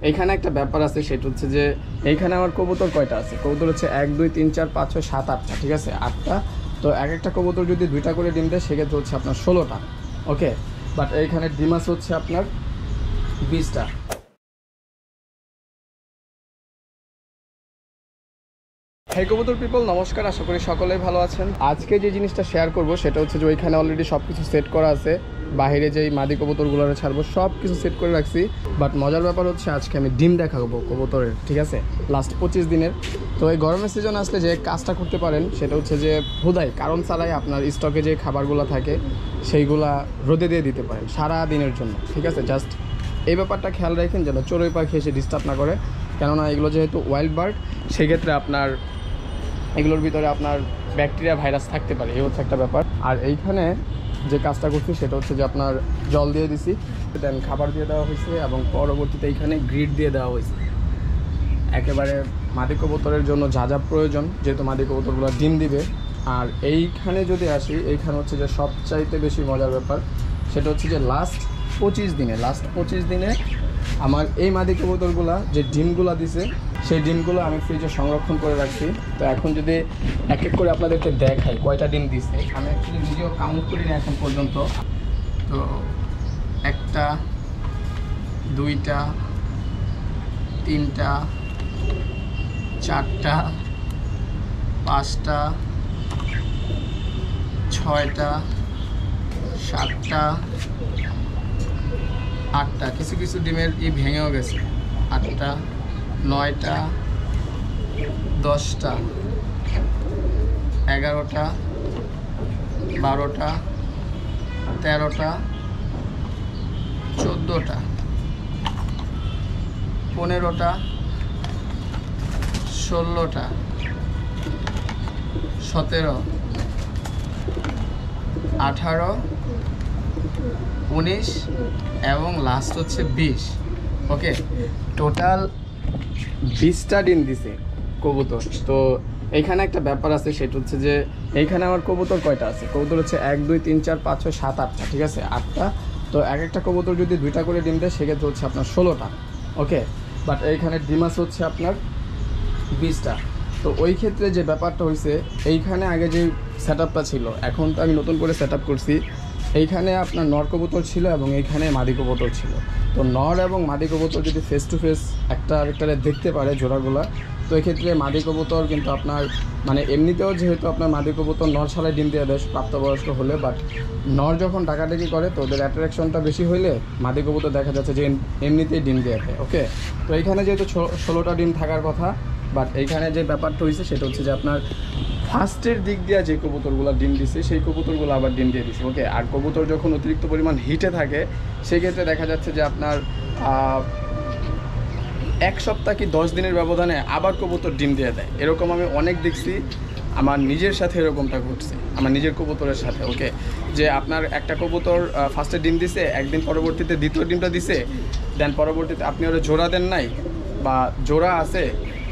এইখানে একটা ব্যাপার আছে, সেটা হচ্ছে যে এইখানে আমার কবুতর কয়টা আছে, কবুতর হচ্ছে 1 2 3 4 5 6 7 8টা, ঠিক আছে 8টা। তো এক একটা কবুতর যদি 2টা করে ডিম দেয় সেক্ষেত্রে হচ্ছে আপনার 16টা। ওকে, বাট এইখানে ডিম আছে হচ্ছে আপনার 20টা। হেই কবুতর পিপল, নমস্কার, আশা করি সকলেই ভালো আছেন। আজকে যে জিনিসটা শেয়ার করব সেটা হচ্ছে যে ওইখানে অলরেডি সব কিছু সেট করা আছে, বাইরে যেই মাদি কবুতরগুলো ছাড়বো সব কিছু সেট করে রাখছি। বাট মজার ব্যাপার হচ্ছে আজকে আমি ডিম দেখাবো কবুতরের, ঠিক আছে, লাস্ট 25 দিনের। তো এই গরমের সিজন আসলে যে কাজটা করতে পারেন সেটা হচ্ছে যে হুদাই কারণ ছাড়াই আপনার স্টকে যে খাবারগুলো থাকে সেইগুলা রোদে দিয়ে দিতে পারেন সারা দিনের জন্য, ঠিক আছে। জাস্ট এই ব্যাপারটা খেয়াল রাখেন যেন চড়ুই পাখি এসে ডিস্টার্ব না করে, কেননা এগুলো যেহেতু ওয়াইল্ড বার্ড সেক্ষেত্রে আপনার এগুলোর ভিতরে আপনার ব্যাকটেরিয়া ভাইরাস থাকতে পারে, এই হচ্ছে একটা ব্যাপার। আর এইখানে যে কাজটা করছি সেটা হচ্ছে যে আপনার জল দিয়ে দিছি, দেন খাবার দিয়ে দেওয়া হয়েছে এবং পরবর্তীতে এইখানে গ্রিড দিয়ে দেওয়া হয়েছে একেবারে মাদি কবুতরের জন্য যা যা প্রয়োজন, যেহেতু মাদি কবুতরগুলো ডিম দিবে। আর এইখানে যদি আসি, এইখানে হচ্ছে যে সবচাইতে বেশি মজার ব্যাপার সেটা হচ্ছে যে লাস্ট 25 দিনে আমার এই মাদি কবুতরগুলা যে ডিমগুলো দিছে সেই ডিমগুলো আমি ফ্রিজে সংরক্ষণ করে রাখছি। তো এখন যদি এক এক করে আপনাদেরকে দেখাই কয়টা ডিম দিছে, আমি অ্যাকচুয়ালি নিজেও কাউন্ট করি না এখন পর্যন্ত। তো 1টা 2টা 3টা 4টা 5টা 6টা 7টা 8টা, কিছু কিছু ডিমের ভেঙেও গেছে, 8টা 9টা 10টা 11টা 12টা 13টা 14টা 15টা 16টা 17 18 19 এবং লাস্ট হচ্ছে 20। ওকে, টোটাল 20টা ডিম দিছে কবুতর। তো এইখানে একটা ব্যাপার আছে, সেটা হচ্ছে যে এইখানে আমার কবুতর কয়টা আছে, কবুতর হচ্ছে 1 2 3 4 5 6 7 8টা, ঠিক আছে 8টা। তো এক একটা কবুতর যদি 2টা করে ডিম দেয় সেক্ষেত্রে হচ্ছে আপনার 16টা। ওকে, বাট এইখানে ডিম আছে হচ্ছে আপনার 20টা। তো ওই ক্ষেত্রে যে ব্যাপারটা হয়েছে, এইখানে আগে যে সেট আপটা ছিল, এখন তো আমি নতুন করে সেট আপ করছি। এইখানে আপনার নর কবুতর ছিল এবং এইখানে মাদি কবুতর ছিল। তো নর এবং মাদি কবুতর যদি ফেস টু ফেস একটা আরেকটারে দেখতে পারে জোড়াগুলা, তো এক্ষেত্রে মাদি কবুতর কিন্তু আপনার মানে এমনিতেও যেহেতু আপনার মাদি কবুতর নর ছাড়াই ডিম দিয়ে দেয় প্রাপ্তবয়স্ক হলে, বাট নর যখন ডাকাডাকি করে তো ওদের অ্যাট্রাকশনটা বেশি হইলে মাদি কবুতর দেখা যাচ্ছে যে এমনিতেই ডিম দিয়ে দেয়। ওকে, তো এইখানে যেহেতু 16টা ডিম থাকার কথা, বাট এইখানে যে ব্যাপারটা হয়েছে সেটা হচ্ছে যে আপনার ফার্স্টের দিক দিয়ে যে কবুতরগুলো ডিম দিছে সেই কবুতরগুলো আবার ডিম দিয়ে দিছে। ওকে, আর কবুতর যখন অতিরিক্ত পরিমাণ হিটে থাকে সেক্ষেত্রে দেখা যাচ্ছে যে আপনার 1 সপ্তাহ কি 10 দিনের ব্যবধানে আবার কবুতর ডিম দিয়ে দেয়। এরকম আমি অনেক দেখছি, আমার নিজের সাথে এরকমটা ঘটছে, আমার নিজের কবুতরের সাথে। ওকে, যে আপনার একটা কবুতর ফার্স্টে ডিম দিছে, একদিন পরবর্তীতে দ্বিতীয় ডিমটা দিছে, দেন পরবর্তীতে আপনি ওরা জোড়া দেন নাই বা জোড়া আছে,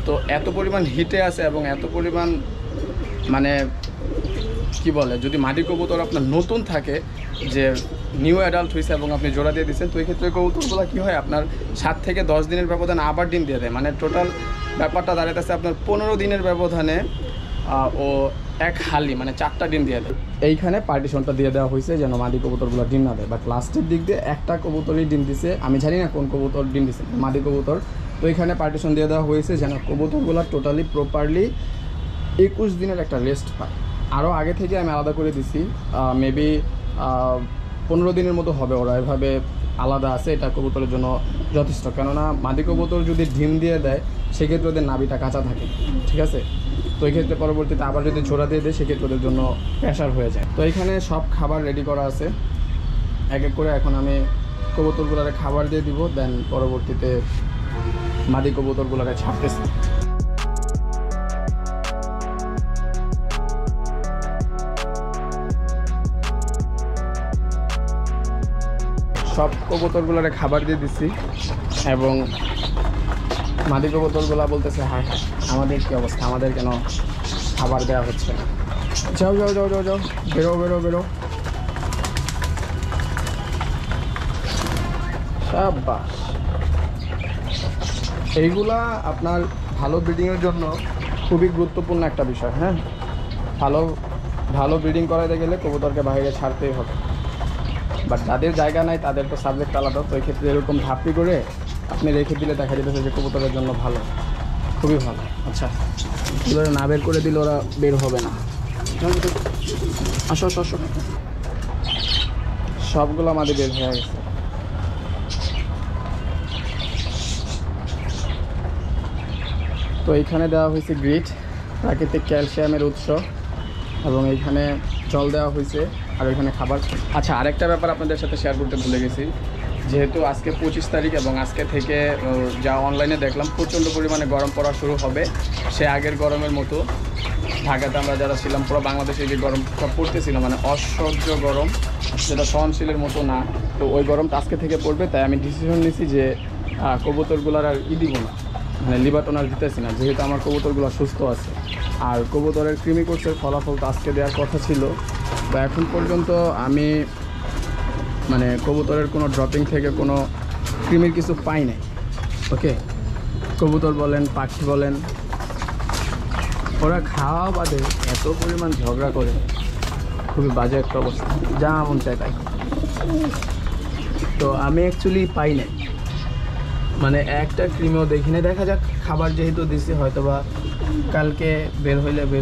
তো এত পরিমাণ হিটে আছে এবং এত পরিমাণ মানে কি বলে, যদি মাদি কবুতর আপনার নতুন থাকে যে নিউ অ্যাডাল্ট হয়েছে এবং আপনি জোড়া দিয়ে দিচ্ছেন, তো এই ক্ষেত্রে কবুতরগুলো কী হয় আপনার 7 থেকে 10 দিনের ব্যবধানে আবার ডিম দিয়ে দেয়। মানে টোটাল ব্যাপারটা দাঁড়াইতেছে আপনার 15 দিনের ব্যবধানে ও এক হালি মানে 4টা ডিম দিয়ে দেয়। এইখানে পার্টিশনটা দিয়ে দেওয়া হয়েছে যেন মাদি কবুতরগুলো ডিম না দেয়। বাট লাস্টের দিক দিয়ে একটা কবুতরই ডিম দিছে, আমি জানি না কোন কবুতর ডিম দিছে, মাদি কবুতর। তো এইখানে পার্টিশন দিয়ে দেওয়া হয়েছে যেন কবুতরগুলো টোটালি প্রপারলি 21 দিনের একটা রেস্ট পায়। আরও আগে থেকে আমি আলাদা করে দিছি, মেবি 15 দিনের মতো হবে ওরা এভাবে আলাদা আছে, এটা কবুতরের জন্য যথেষ্ট। কেননা মাদি কবুতর যদি ডিম দিয়ে দেয় সেক্ষেত্রে ওদের নাভিটা কাঁচা থাকে, ঠিক আছে। তো এই ক্ষেত্রে পরবর্তীতে আবার যদি জোড়া দিয়ে দেয় সেক্ষেত্রে ওদের জন্য প্রেশার হয়ে যায়। তো এখানে সব খাবার রেডি করা আছে, এক এক করে এখন আমি কবুতরগুলোরে খাবার দিয়ে দিব, দেন পরবর্তীতে মাদি কবুতরগুলোরে ছাড়তেছি। সব কবুতরগুলোরে খাবার দিয়ে দিচ্ছি এবং মাদি কবুতরগুলো বলতেছে হ্যাঁ আমাদের কী অবস্থা, আমাদের কেন খাবার দেওয়া হচ্ছে না। যাও যাও যাও যাও যাও, বেরো বেরো বেরো, সাবাস। এইগুলা আপনার ভালো ব্রিডিংয়ের জন্য খুবই গুরুত্বপূর্ণ একটা বিষয়। হ্যাঁ, ভালো ব্রিডিং করাতে গেলে কবুতরকে বাইরে ছাড়তেই হবে। বাট যাদের জায়গা নাই তাদের তো সাবজেক্ট আলাদা। তো এই ক্ষেত্রে এরকম ধাপি করে আপনি রেখে দিলে দেখা যেতেছে যে কবুতরের জন্য ভালো, খুবই ভালো। আচ্ছা, এবারে না বের করে দিলে ওরা বের হবে না। আসো আসো আসো, সবগুলো আমাদের বের হয়ে গেছে। তো এইখানে দেওয়া হয়েছে গ্রিট, প্রাকৃতিক ক্যালসিয়ামের উৎস, এবং এইখানে জল দেওয়া হয়েছে, আর ওইখানে খাবার। আচ্ছা, আরেকটা ব্যাপার আপনাদের সাথে শেয়ার করতে ভুলে গেছি। যেহেতু আজকে 25 তারিখ এবং আজকে থেকে যা অনলাইনে দেখলাম প্রচণ্ড পরিমাণে গরম পড়া শুরু হবে। সে আগের গরমের মতো ঢাকাতে আমরা যারা ছিলাম, পুরো বাংলাদেশে যে গরমটা পড়তেছিল, মানে অসহ্য গরম, যেটা সহনশীলের মতো না। তো ওই গরমটা আজকে থেকে পড়বে, তাই আমি ডিসিশন নিয়েছি যে কবুতরগুলোর আর দিব না, মানে লিভারটন আর দিতেছি না, যেহেতু আমার কবুতরগুলো সুস্থ আছে। আর কবুতরের কৃমি কোর্সের ফলাফল তো আজকে দেওয়ার কথা ছিল, তো এখন পর্যন্ত আমি মানে কবুতরের কোনো ড্রপিং থেকে কোনো কৃমির কিছু পাই নাই। ওকে, কবুতর বলেন, পাখি বলেন, ওরা খাওয়া বাদে এত পরিমাণ ঝগড়া করে, খুবই বাজে একটা অবস্থা, যা মন চায় তাই। তো আমি অ্যাকচুয়ালি পাই নাই, মানে একটা ক্রিমও দেখিনি। দেখা যাক, খাবার যেহেতু দিছি হয়তো বা কালকে বের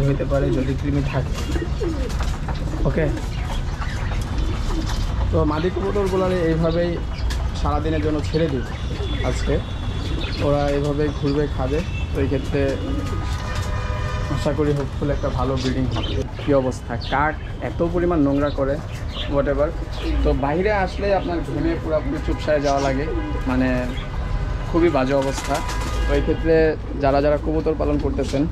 হইতে পারে যদি কৃমি থাকে। ওকে, তো মাদি কবুতরগুলো এইভাবেই সারাদিনের জন্য ছেড়ে দিই আজকে। ওরা এইভাবেই ঘুরবে, খাবে। তো এই ক্ষেত্রে আশা করি হোপফুল একটা ভালো ব্রিডিং হবে। কী অবস্থা, কাক এত পরিমাণ নোংরা করে, হোয়াট এভার। তো বাইরে আসলে আপনার ঘেমে পুরোপুরি চুপসায় যাওয়া লাগে, মানে খুবই বাজে অবস্থা। তো এই ক্ষেত্রে যারা কবুতর পালন করতেছেন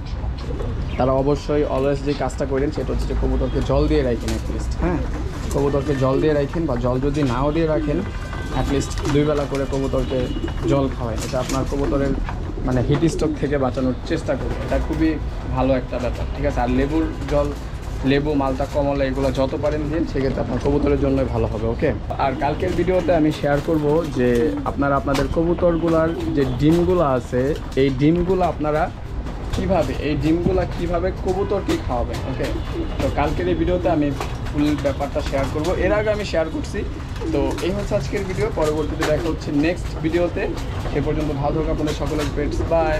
তারা অবশ্যই অলওয়েজ যে কাজটা করেন সেটা হচ্ছে যে কবুতরকে জল দিয়ে রাখেন অ্যাটলিস্ট। হ্যাঁ, কবুতরকে জল দিয়ে রাখেন, বা জল যদি নাও দিয়ে রাখেন অ্যাটলিস্ট 2 বেলা করে কবুতরকে জল খাওয়ায়। এটা আপনার কবুতরের মানে হিট স্ট্রোক থেকে বাঁচানোর চেষ্টা করবে, এটা খুবই ভালো একটা ব্যাপার। ঠিক আছে, আর লেবুর জল, লেবু, মালটা, কমলা, এগুলো যত পারেন দিন, সেক্ষেত্রে আপনার কবুতরের জন্যই ভালো হবে। ওকে, আর কালকের ভিডিওতে আমি শেয়ার করব যে আপনারা আপনাদের কবুতরগুলার যে ডিমগুলো আছে, এই ডিমগুলো আপনারা কীভাবে কবুতরকে খাওয়াবেন। ওকে, তো কালকের এই ভিডিওতে আমি ফুল ব্যাপারটা শেয়ার করব। এর আগে আমি শেয়ার করছি। তো এই হচ্ছে আজকের ভিডিও, পরবর্তীতে দেখা হচ্ছে নেক্সট ভিডিওতে। সে পর্যন্ত ভালো থাকুন আপনাদের সকলের পেটস। বাই।